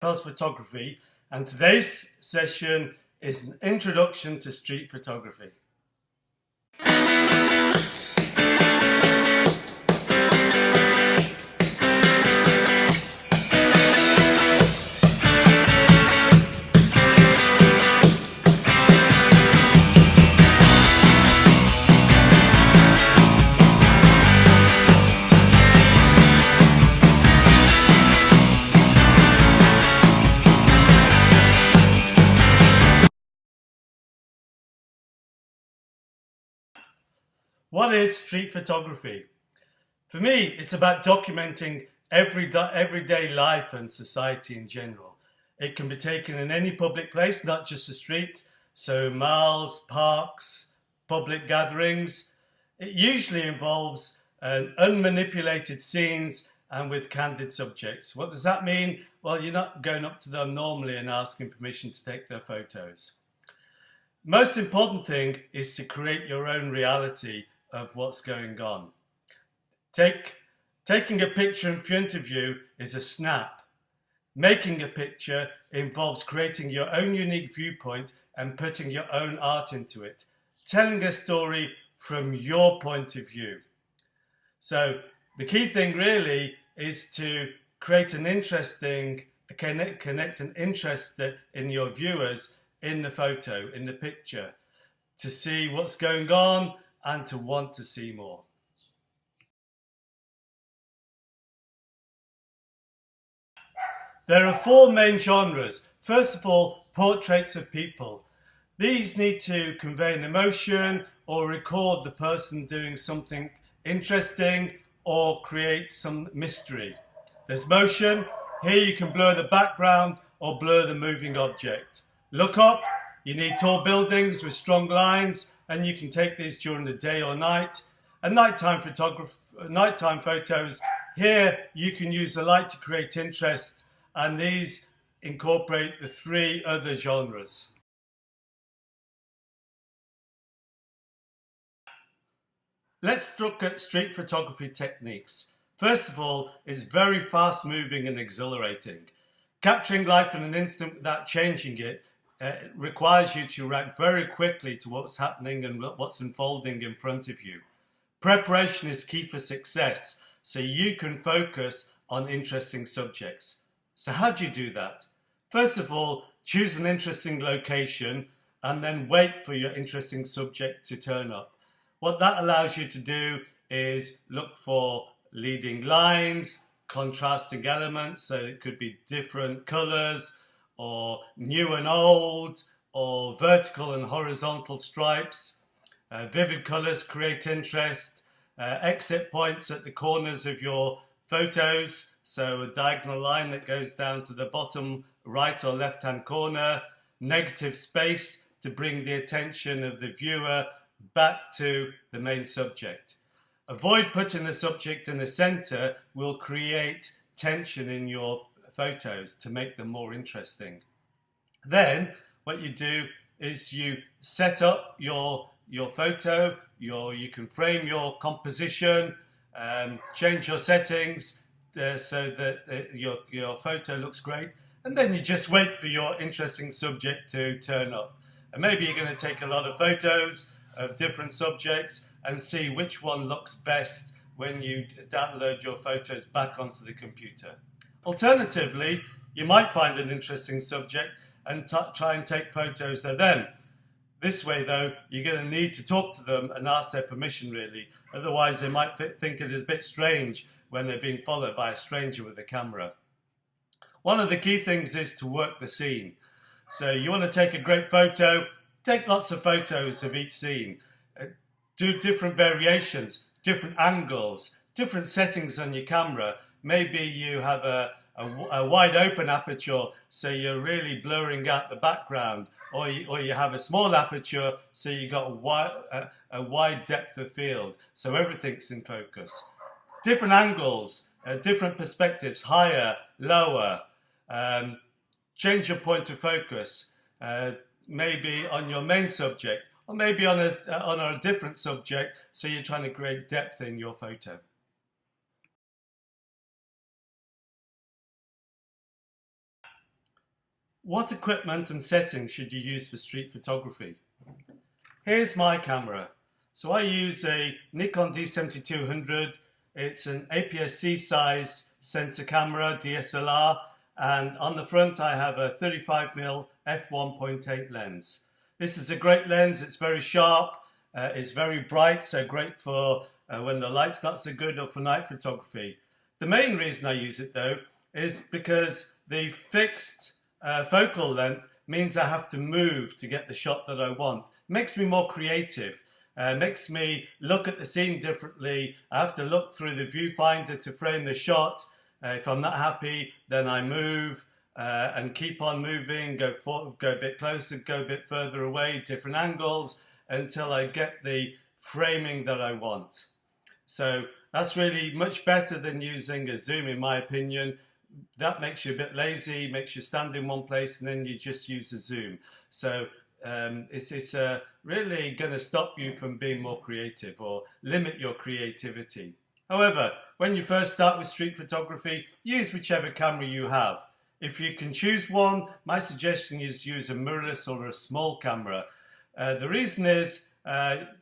Pels Photography, and today's session is an introduction to street photography. What is street photography? For me, it's about documenting everyday life and society in general. It can be taken in any public place, not just the street, so malls, parks, public gatherings. It usually involves unmanipulated scenes and with candid subjects. What does that mean? Well, you're not going up to them normally and asking permission to take their photos. Most important thing is to create your own reality of what's going on. Taking a picture in front of you is a snap. Making a picture involves creating your own unique viewpoint and putting your own art into it. Telling a story from your point of view. So the key thing really is to create an interesting, connect an interest in your viewers in the photo, in the picture, to see what's going on and to want to see more. There are four main genres. First of all, portraits of people. These need to convey an emotion or record the person doing something interesting or create some mystery. There's motion. Here you can blur the background or blur the moving object. Look up. You need tall buildings with strong lines, and you can take these during the day or night. And nighttime photos. Here you can use the light to create interest, and these incorporate the three other genres. Let's look at street photography techniques. First of all, it's very fast moving and exhilarating. Capturing life in an instant without changing it requires you to react very quickly to what's happening and what's unfolding in front of you. Preparation is key for success, so you can focus on interesting subjects. So how do you do that? First of all, choose an interesting location and then wait for your interesting subject to turn up. What that allows you to do is look for leading lines, contrasting elements, so it could be different colors, or new and old, or vertical and horizontal stripes. Vivid colors create interest. Exit points at the corners of your photos, so a diagonal line that goes down to the bottom right or left hand corner. Negative space to bring the attention of the viewer back to the main subject. Avoid putting the subject in the center, will create tension in your photos to make them more interesting. Then what you do is you set up your photo, you can frame your composition, change your settings so that your photo looks great, and then you just wait for your interesting subject to turn up. And maybe you're going to take a lot of photos of different subjects and see which one looks best when you download your photos back onto the computer. Alternatively, you might find an interesting subject and try and take photos of them. This way, though, you're going to need to talk to them and ask their permission, really. Otherwise, they might think it is a bit strange when they're being followed by a stranger with a camera. One of the key things is to work the scene. So you want to take a great photo, take lots of photos of each scene. Do different variations, different angles, different settings on your camera. Maybe you have a wide open aperture, so you're really blurring out the background, or you have a small aperture, so you got a wide depth of field, so everything's in focus. Different angles, different perspectives, higher, lower. Change your point of focus, maybe on your main subject, or maybe on a different subject, so you're trying to create depth in your photo. What equipment and settings should you use for street photography? Here's my camera. So I use a Nikon D7200. It's an APS-C size sensor camera, DSLR, and on the front I have a 35mm f1.8 lens. This is a great lens. It's very sharp, it's very bright, so great for when the light's not so good or for night photography. The main reason I use it though is because the fixed focal length means I have to move to get the shot that I want. Makes me more creative. Makes me look at the scene differently. I have to look through the viewfinder to frame the shot. If I'm not happy, then I move and keep on moving, go a bit closer, go a bit further away, different angles, until I get the framing that I want. So that's really much better than using a zoom, in my opinion. That makes you a bit lazy, makes you stand in one place and then you just use a zoom. So it's really going to stop you from being more creative or limit your creativity. However, when you first start with street photography, use whichever camera you have. If you can choose one, my suggestion is use a mirrorless or a small camera. The reason is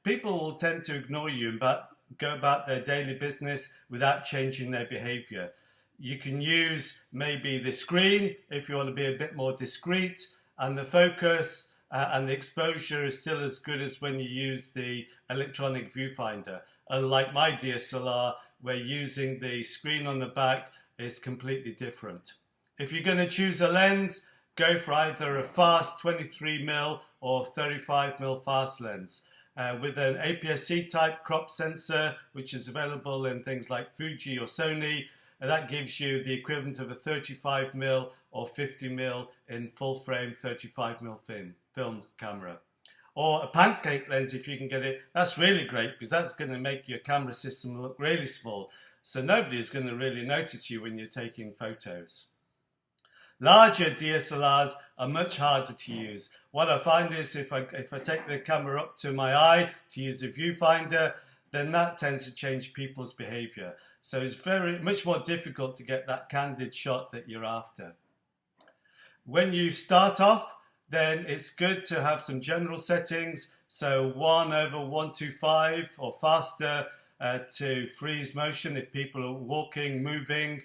people will tend to ignore you and go about their daily business without changing their behavior. You can use maybe the screen if you want to be a bit more discreet, and the focus and the exposure is still as good as when you use the electronic viewfinder. Unlike my DSLR, where using the screen on the back is completely different. If you're going to choose a lens, go for either a fast 23mm or 35mm fast lens. With an APS-C type crop sensor, which is available in things like Fuji or Sony, and that gives you the equivalent of a 35mm or 50mm in full frame 35mm film camera. Or a pancake lens if you can get it. That's really great because that's going to make your camera system look really small. So nobody's going to really notice you when you're taking photos. Larger DSLRs are much harder to use. What I find is if I take the camera up to my eye to use a viewfinder, then that tends to change people's behavior. So it's much more difficult to get that candid shot that you're after. When you start off, then it's good to have some general settings. So 1/125 or faster to freeze motion if people are walking, moving.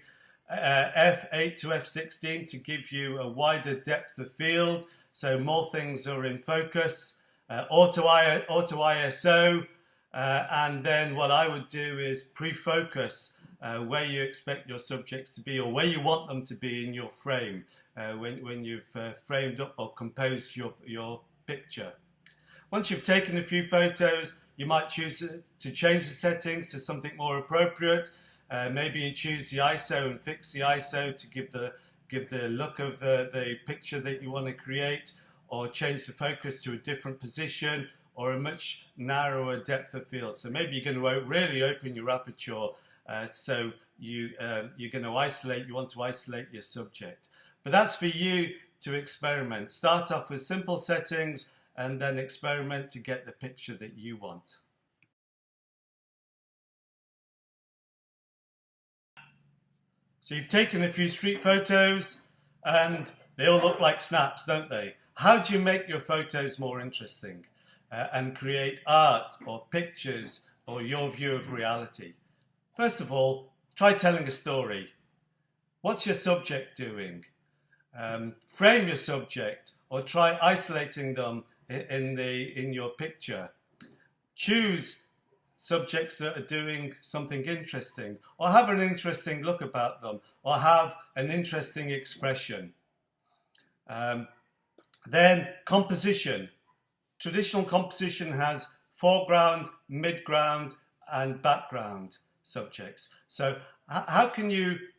F8 to F16 to give you a wider depth of field, so more things are in focus. Auto ISO. And then what I would do is pre-focus where you expect your subjects to be or where you want them to be in your frame when you've framed up or composed your picture. Once you've taken a few photos, you might choose to change the settings to something more appropriate. Maybe you choose the ISO and fix the ISO to give the look of the picture that you want to create, or change the focus to a different position or a much narrower depth of field. So maybe you're going to really open your aperture, so you're going to isolate, you want to isolate your subject. But that's for you to experiment. Start off with simple settings and then experiment to get the picture that you want. So you've taken a few street photos and they all look like snaps, don't they? How do you make your photos more interesting and create art or pictures or your view of reality? First of all, try telling a story. What's your subject doing? Frame your subject or try isolating them in your picture. Choose subjects that are doing something interesting or have an interesting look about them or have an interesting expression. Then composition. Traditional composition has foreground, midground and background subjects. So how can you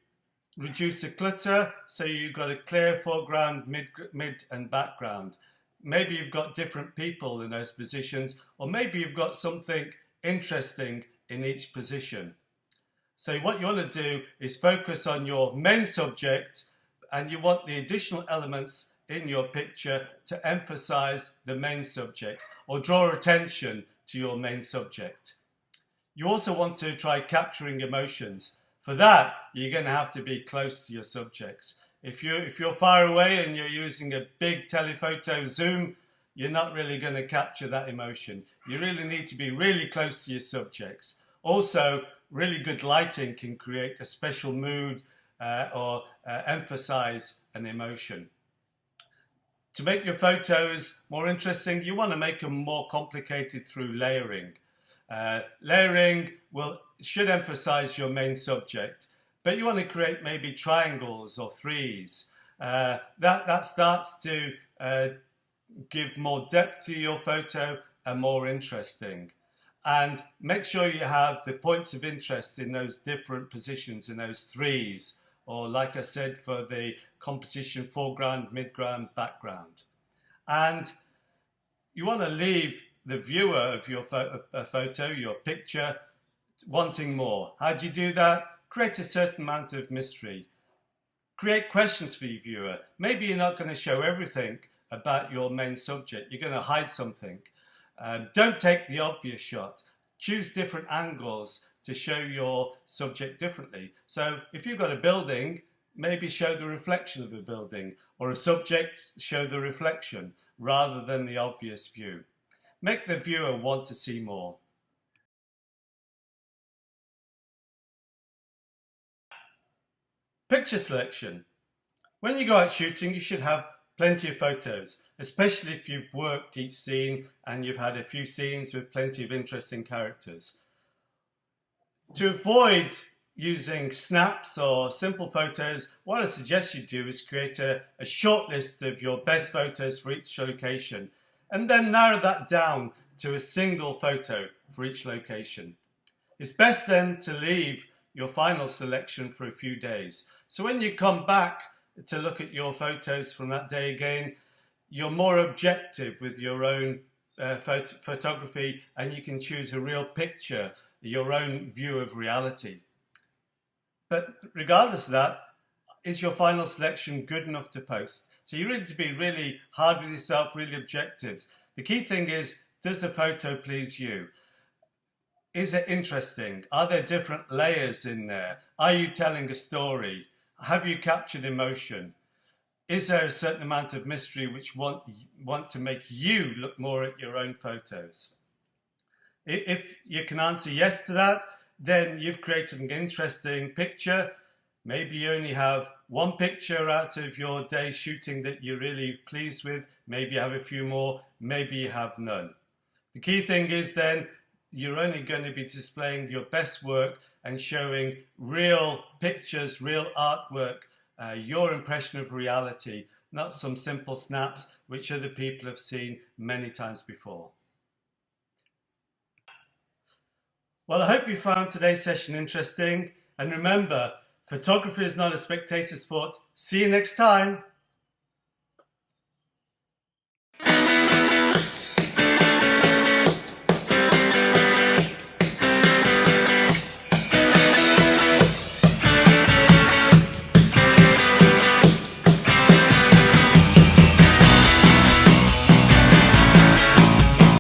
reduce the clutter so you've got a clear foreground, mid and background? Maybe you've got different people in those positions, or maybe you've got something interesting in each position. So what you want to do is focus on your main subject, and you want the additional elements in your picture to emphasize the main subjects or draw attention to your main subject. You also want to try capturing emotions. For that, you're going to have to be close to your subjects. If you're far away and you're using a big telephoto zoom, you're not really going to capture that emotion. You really need to be really close to your subjects. Also, really good lighting can create a special mood or emphasize an emotion. To make your photos more interesting, you want to make them more complicated through layering. Layering should emphasize your main subject, but you want to create maybe triangles or threes. That starts to give more depth to your photo and more interesting. And make sure you have the points of interest in those different positions, in those threes, or like I said, for the composition, foreground, midground, background. And you want to leave the viewer of your photo, your picture, wanting more. How do you do that? Create a certain amount of mystery. Create questions for your viewer. Maybe you're not going to show everything about your main subject. You're going to hide something. Don't take the obvious shot. Choose different angles to show your subject differently. So if you've got a building, maybe show the reflection of the building, or a subject, show the reflection rather than the obvious view. Make the viewer want to see more. Picture selection. When you go out shooting, you should have plenty of photos, especially if you've worked each scene and you've had a few scenes with plenty of interesting characters. To avoid using snaps or simple photos, what I suggest you do is create a short list of your best photos for each location, and then narrow that down to a single photo for each location. It's best then to leave your final selection for a few days. So when you come back to look at your photos from that day again, you're more objective with your own photography, and you can choose a real picture, your own view of reality. But regardless of that, is your final selection good enough to post? So you need to be really hard with yourself, really objective. The key thing is, does the photo please you? Is it interesting? Are there different layers in there? Are you telling a story? Have you captured emotion? Is there a certain amount of mystery which want to make you look more at your own photos? If you can answer yes to that, then you've created an interesting picture. Maybe you only have one picture out of your day shooting that you're really pleased with. Maybe you have a few more. Maybe you have none. The key thing is then, you're only going to be displaying your best work and showing real pictures, real artwork, your impression of reality, not some simple snaps which other people have seen many times before. Well, I hope you found today's session interesting. And remember, photography is not a spectator sport. See you next time.